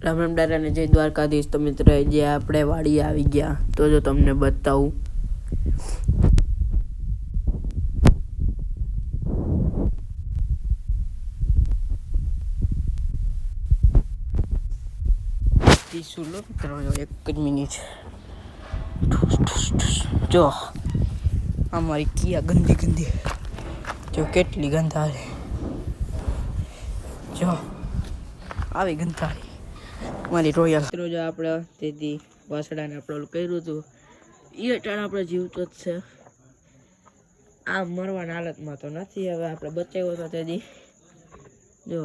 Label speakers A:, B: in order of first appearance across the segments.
A: રામ રામ દાદાને જય દ્વારકાધીશ. તો મિત્ર જે આપણે વાડી આવી ગયા તો જો તમને બતાવું. લો મિત્રો એક જ મિનિટ. જો અમારી કિયા ગંદી ગંદી જો કેટલી ગંધારી, જો આવી ગંધારી મારી રોયલ. જો આપણે તેથી વાસડાને આપણે ઓલું કર્યું હતું એ અટાણ આપણે જીવતો જ છે. આ મરવાના હાલતમાં તો નથી. હવે આપણે બચાવ્યો હતો તેથી જો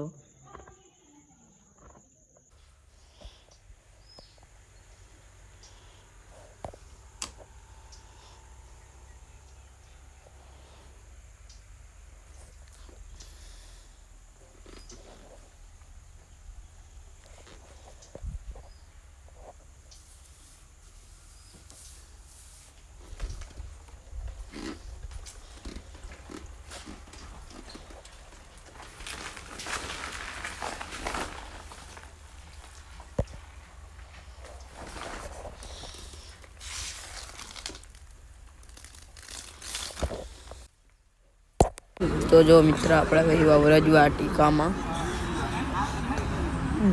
A: તો જો મિત્ર આપણે વહીવા વરજવા ટીકામાં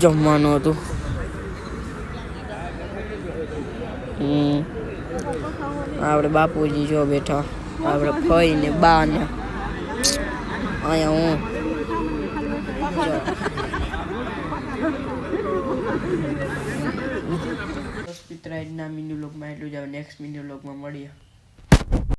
A: જમવાનું હતું. આપણે બાપુજી જો બેઠા, આપણે ફઈ ને બા ને અહીંયા હું મિત્ર આજના મિની વ્લોગમાં એટલું જ. નેક્સ્ટ મિની વ્લોગમાં મળીએ.